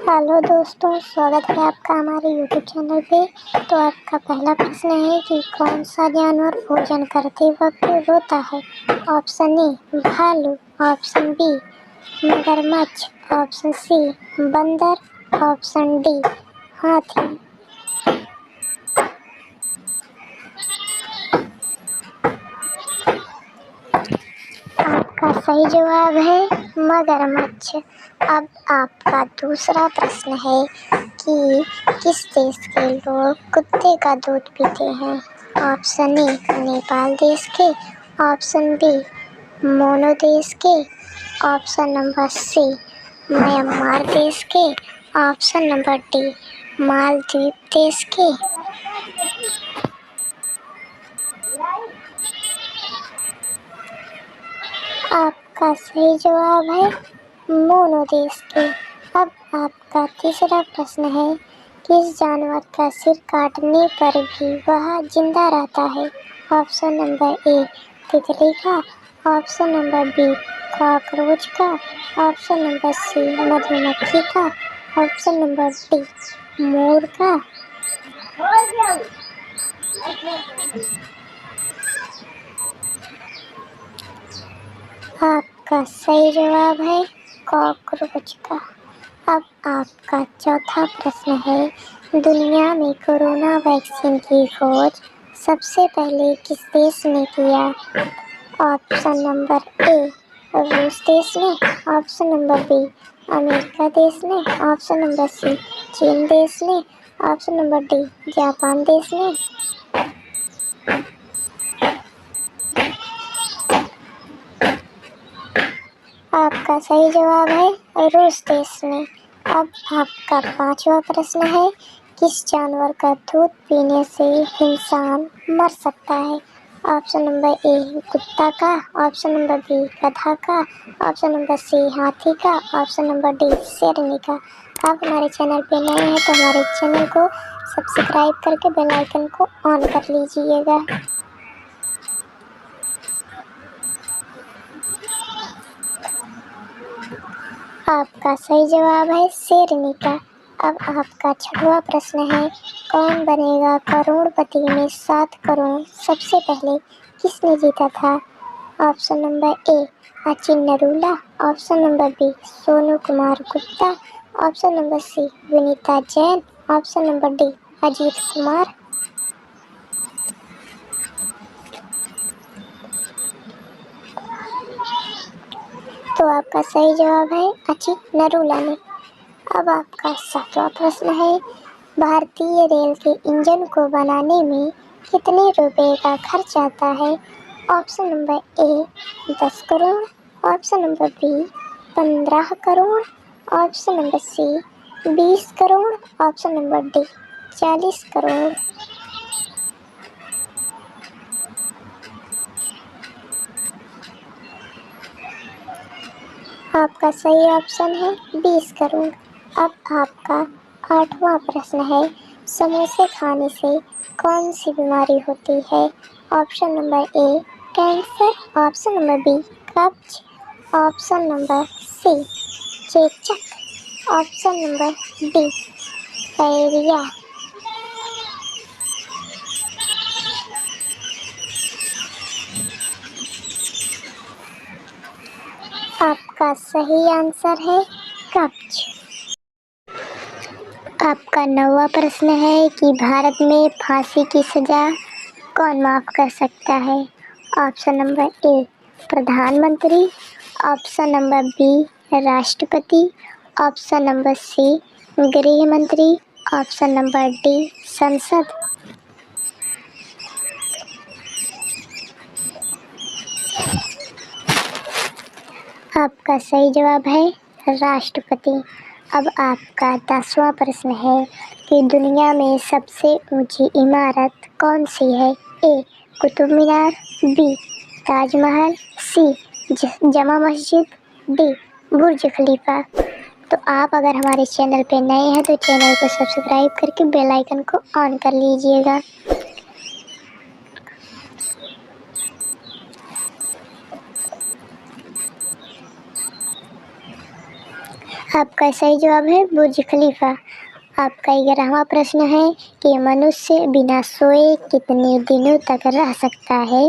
Hello दोस्तों, स्वागत है आपका हमारे यूट्यूब चैनल पे। तो आपका पहला प्रश्न है कि कौन सा जानवर भोजन करते वक्त रोता है। ऑप्शन ए भालू, ऑप्शन बी मगरमच्छ, ऑप्शन सी बंदर, ऑप्शन डी हाथी। आपका सही जवाब है मगरमच्छ। अब आपका दूसरा प्रश्न है कि किस देश के लोग कुत्ते का दूध पीते हैं। ऑप्शन ए नेपाल देश के, ऑप्शन बी मोनो देश के, ऑप्शन नंबर सी म्यांमार देश के, ऑप्शन नंबर डी मालदीव देश के। आपका सही जवाब है मोनो देश के। अब आपका तीसरा प्रश्न है किस जानवर का सिर काटने पर भी वह जिंदा रहता है। ऑप्शन नंबर ए तितली का, ऑप्शन नंबर बी कॉकरोच का, ऑप्शन नंबर सी मधुमक्खी का, ऑप्शन नंबर डी मोर का। आपका सही जवाब है कॉकरोच का। अब आपका चौथा प्रश्न है दुनिया में कोरोना वैक्सीन की खोज सबसे पहले किस देश ने किया। ऑप्शन नंबर ए रूस देश ने, ऑप्शन नंबर बी अमेरिका देश ने, ऑप्शन नंबर सी चीन देश ने, ऑप्शन नंबर डी जापान देश ने। आपका सही जवाब है रूस देश में। अब आपका पांचवा प्रश्न है किस जानवर का दूध पीने से इंसान मर सकता है। ऑप्शन नंबर ए कुत्ता का, ऑप्शन नंबर बी गधा का, ऑप्शन नंबर सी हाथी का, ऑप्शन नंबर डी शेरनी का। आप हमारे चैनल पे नए हैं तो हमारे चैनल को सब्सक्राइब करके बेल आइकन को ऑन कर लीजिएगा। आपका सही जवाब है शेरनी का। अब आपका छठवां प्रश्न है कौन बनेगा करोड़पति में 7 करोड़ सबसे पहले किसने जीता था। Option number A Achin Narula, option number B Sonu Kumar Gupta, option number C Vinita Jain, option number D Ajit Kumar. तो आपका सही जवाब है अचित नरूला ने। अब आपका सातवां प्रश्न है भारतीय रेल के इंजन को बनाने में कितने रुपए का खर्च आता है। Option number A 10 crore, option number B 15 crore, option number C 20 crore, option number D 40 crore. आपका सही ऑप्शन है 20 करोड़। अब आपका आठवां प्रश्न है समोसे खाने से कौन सी बीमारी होती है। Option number A cancer, option number B कब्ज, ऑप्शन नंबर सी चेचक, ऑप्शन नंबर डी डायरिया। आपका सही आंसर है कब्ज। आपका नौवां प्रश्न है कि भारत में फांसी की सजा कौन माफ कर सकता है। ऑप्शन नंबर ए प्रधानमंत्री, ऑप्शन नंबर बी राष्ट्रपति, ऑप्शन नंबर सी गृह मंत्री, ऑप्शन नंबर डी संसद। आपका सही जवाब है राष्ट्रपति। अब आपका 10वां प्रश्न है कि दुनिया में सबसे ऊंची इमारत कौन सी है। ए कुतुब मीनार, बी ताजमहल, सी जमा मस्जिद, डी बुर्ज खलीफा। तो आप अगर हमारे चैनल पे नए हैं तो चैनल को सब्सक्राइब करके बेल आइकन को ऑन कर लीजिएगा। आपका सही जवाब है बुर्ज खलीफा। आपका 11वां प्रश्न है कि मनुष्य बिना सोए कितने दिनों तक रह सकता है।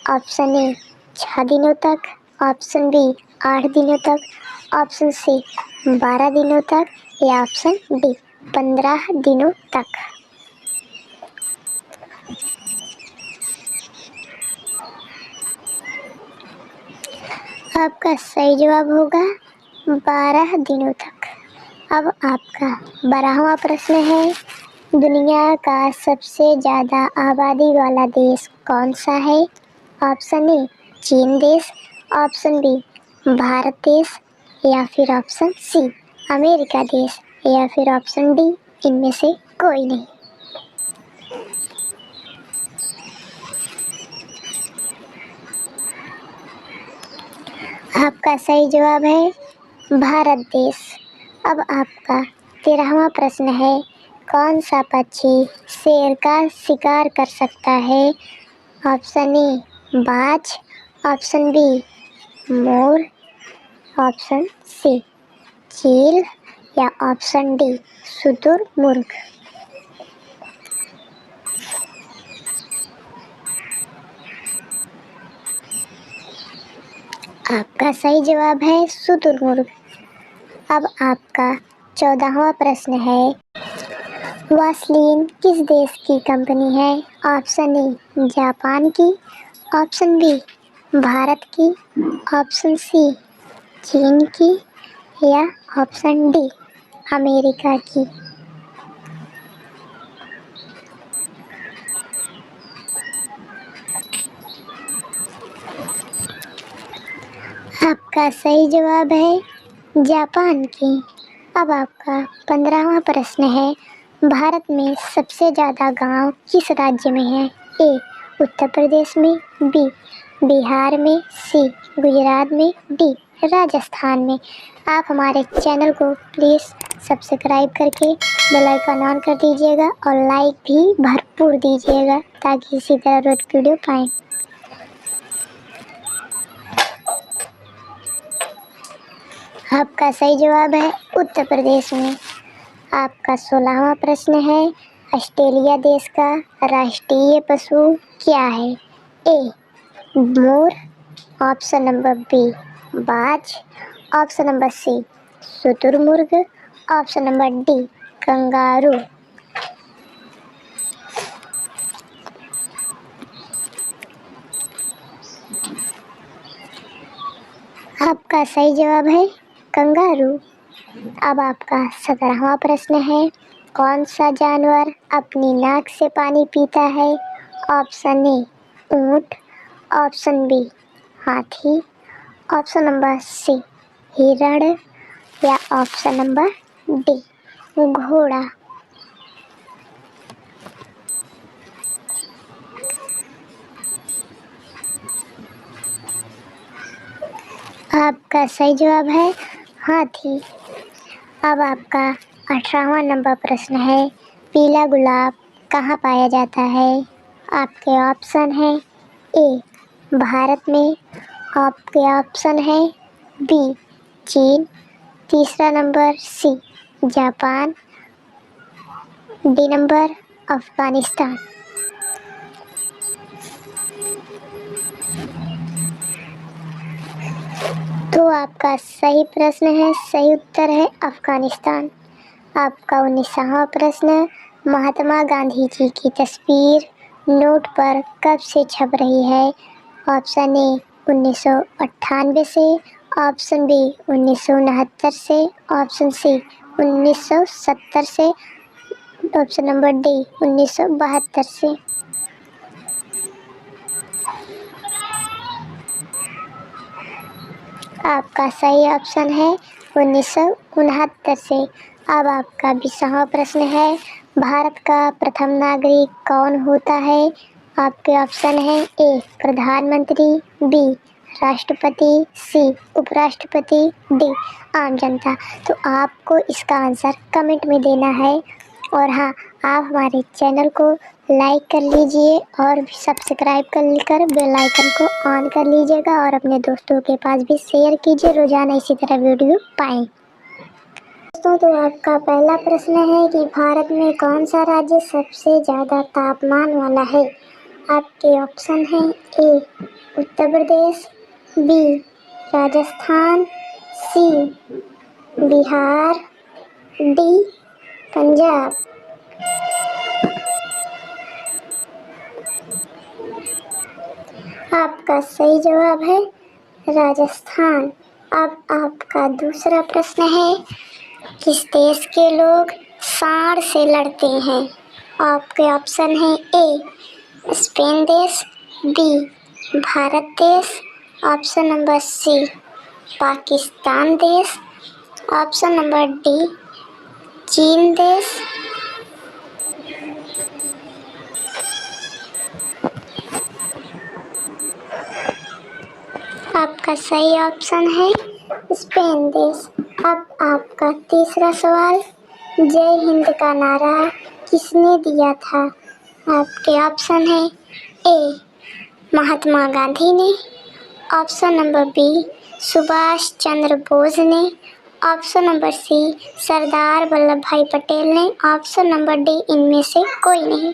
ऑप्शन ए 6 दिनों तक, ऑप्शन बी 8 दिनों तक, ऑप्शन सी 12 दिनों तक या ऑप्शन डी 15 दिनों तक। आपका सही जवाब होगा 12 दिनों तक। अब आपका 12वां प्रश्न है, दुनिया का सबसे ज़्यादा आबादी वाला देश कौन सा है। ऑप्शन ए चीन देश, ऑप्शन बी भारत देश या फिर ऑप्शन सी अमेरिका देश या फिर ऑप्शन डी इनमें से कोई नहीं। आपका सही जवाब है भारत देश। अब आपका 13वां प्रश्न है, कौन सा पक्षी शेर का शिकार कर सकता है। ऑप्शन ए बाज, ऑप्शन बी मोर, ऑप्शन सी चील या ऑप्शन डी शुतुरमुर्ग। आपका सही जवाब है शुतुरमुर्ग। अब आपका 14वां प्रश्न है, वासलीन किस देश की कंपनी है। ऑप्शन ए जापान की, ऑप्शन बी भारत की, ऑप्शन सी चीन की या ऑप्शन डी अमेरिका की। आपका सही जवाब है जापान की। अब आपका 15वां प्रश्न है, भारत में सबसे ज़्यादा गांव किस राज्य में है। ए उत्तर प्रदेश में, बी बिहार में, सी गुजरात में, डी राजस्थान में। आप हमारे चैनल को प्लीज़ सब्सक्राइब करके बेल आइकन ऑन कर दीजिएगा और लाइक भी भरपूर दीजिएगा ताकि इसी तरह रोज वीडियो पाएँ। आपका सही जवाब है उत्तर प्रदेश में। आपका 16वां प्रश्न है, ऑस्ट्रेलिया देश का राष्ट्रीय पशु क्या है। ए मोर, ऑप्शन नंबर बी बाज, ऑप्शन नंबर सी शुतुरमुर्ग, ऑप्शन नंबर डी कंगारू। आपका सही जवाब है कंगारू। अब आपका 17वां प्रश्न है, कौन सा जानवर अपनी नाक से पानी पीता है। ऑप्शन ए ऊँट, ऑप्शन बी हाथी, ऑप्शन नंबर सी हिरण या ऑप्शन नंबर डी घोड़ा। आपका सही जवाब है हाथी। अब आपका 18वां नंबर प्रश्न है, पीला गुलाब कहाँ पाया जाता है। आपके ऑप्शन है ए भारत में, आपके ऑप्शन है बी चीन, तीसरा number C Japan, D number Afghanistan. तो आपका सही प्रश्न है, सही उत्तर है अफगानिस्तान। आपका 19वां प्रश्न, महात्मा गांधी जी की तस्वीर नोट पर कब से छप रही है। ऑप्शन ए 1998 से, ऑप्शन बी 1969 से, ऑप्शन सी 1970 से, ऑप्शन नंबर डी 1972 से। आपका सही ऑप्शन है 1969 से। अब आपका 20वां प्रश्न है, भारत का प्रथम नागरिक कौन होता है। आपके ऑप्शन है ए प्रधानमंत्री, बी राष्ट्रपति, सी उपराष्ट्रपति, डी आम जनता। तो आपको इसका आंसर कमेंट में देना है। और हाँ, आप हमारे चैनल को लाइक कर लीजिए और सब्सक्राइब कर बेल आइकन को ऑन कर लीजिएगा और अपने दोस्तों के पास भी शेयर कीजिए, रोजाना इसी तरह वीडियो पाएँ। दोस्तों, तो आपका पहला प्रश्न है कि भारत में कौन सा राज्य सबसे ज़्यादा तापमान वाला है। आपके ऑप्शन हैं ए उत्तर प्रदेश, बी राजस्थान, सी बिहार, डी पंजाब। आपका सही जवाब है राजस्थान। अब आपका दूसरा प्रश्न है, किस देश के लोग सांड से लड़ते हैं। आपके ऑप्शन है ए स्पेन देश, बी भारत देश, ऑप्शन नंबर सी पाकिस्तान देश, ऑप्शन नंबर डी चीन देश। आपका सही ऑप्शन है स्पेन देश। अब आपका तीसरा सवाल, जय हिंद का नारा किसने दिया था। आपके ऑप्शन है ए महात्मा गांधी ने, option number B Subhash Chandra Bose ने, ऑप्शन नंबर सी सरदार वल्लभ भाई पटेल ने, ऑप्शन नंबर डी इनमें से कोई नहीं।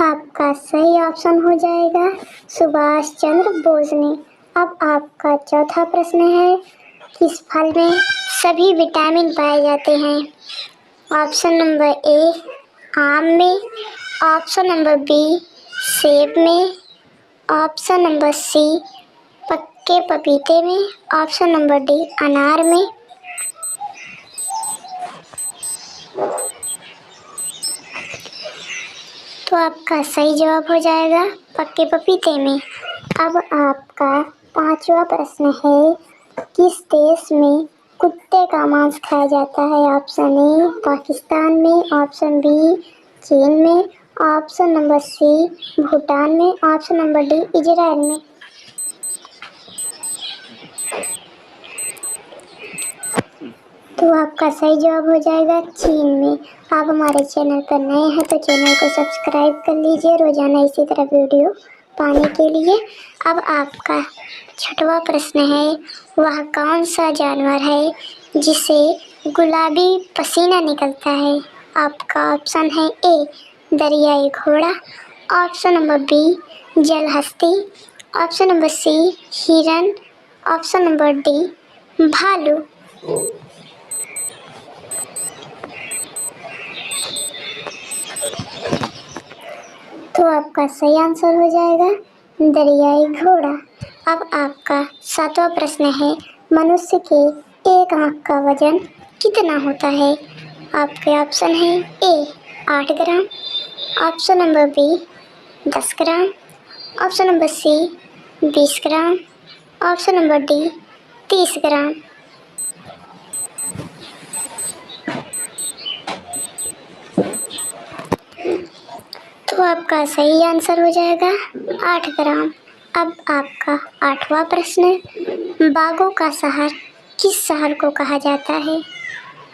आपका सही ऑप्शन हो जाएगा सुभाष चंद्र बोस ने। अब आपका चौथा प्रश्न है, किस फल में सभी विटामिन पाए जाते हैं। ऑप्शन नंबर ए आम में, ऑप्शन नंबर बी सेब में, ऑप्शन नंबर सी पक्के पपीते में, ऑप्शन नंबर डी अनार में। तो आपका सही जवाब हो जाएगा पक्के पपीते में। अब आपका पांचवा प्रश्न है, किस देश में कुत्ते का मांस खाया जाता है। ऑप्शन ए पाकिस्तान में, ऑप्शन बी चीन में, ऑप्शन नंबर सी भूटान में, ऑप्शन नंबर डी इजराइल में। तो आपका सही जवाब हो जाएगा चीन में। आप हमारे चैनल पर नए हैं तो चैनल को सब्सक्राइब कर लीजिए रोजाना इसी तरह वीडियो पाने के लिए। अब आपका छठवां प्रश्न है, वह कौन सा जानवर है जिसे गुलाबी पसीना निकलता है। आपका ऑप्शन है ए दरियाई घोड़ा, ऑप्शन नंबर बी जलहस्ती, ऑप्शन नंबर सी हिरन, ऑप्शन नंबर डी भालू। तो आपका सही आंसर हो जाएगा दरियाई घोड़ा। अब आपका सातवां प्रश्न है, मनुष्य के एक आंख का वजन कितना होता है। आपके ऑप्शन है ए 8 ग्राम, ऑप्शन नंबर बी 10 ग्राम, ऑप्शन नंबर सी 20 ग्राम, ऑप्शन नंबर डी 30 ग्राम। तो आपका सही आंसर हो जाएगा 8 ग्राम। अब आपका आठवां प्रश्न, बाघों का शहर किस शहर को कहा जाता है।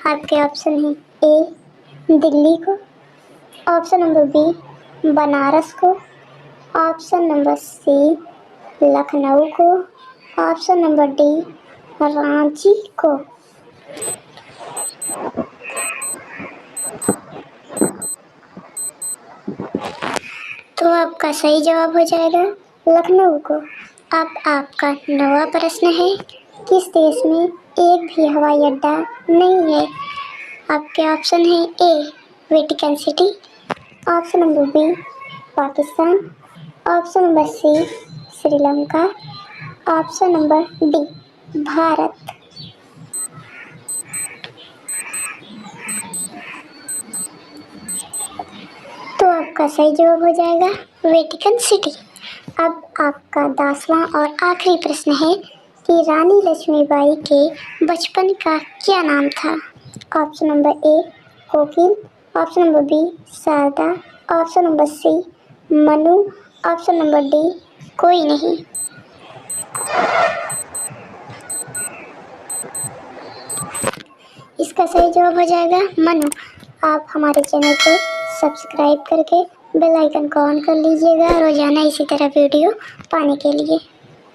आपके ऑप्शन है ए दिल्ली को, ऑप्शन नंबर बी बनारस को, ऑप्शन नंबर सी लखनऊ को, ऑप्शन नंबर डी रांची को। तो आपका सही जवाब हो जाएगा लखनऊ को। अब आपका 9वां प्रश्न है, किस देश में एक भी हवाई अड्डा नहीं है। आपके ऑप्शन है A Vatican City, option number B Pakistan, option number C Sri Lanka, option number D Bharat. तो आपका सही जवाब हो जाएगा वेटिकन सिटी। अब आपका 10वां और आखिरी प्रश्न है कि रानी लक्ष्मीबाई के बचपन का क्या नाम था। Option number A Kokil, option number B Sharda, option number C Manu, option number D कोई नहीं। इसका सही जवाब हो जाएगा मनु। आप हमारे चैनल को सब्सक्राइब करके बेल आइकन को ऑन कर लीजिएगा रोजाना इसी तरह वीडियो पाने के लिए।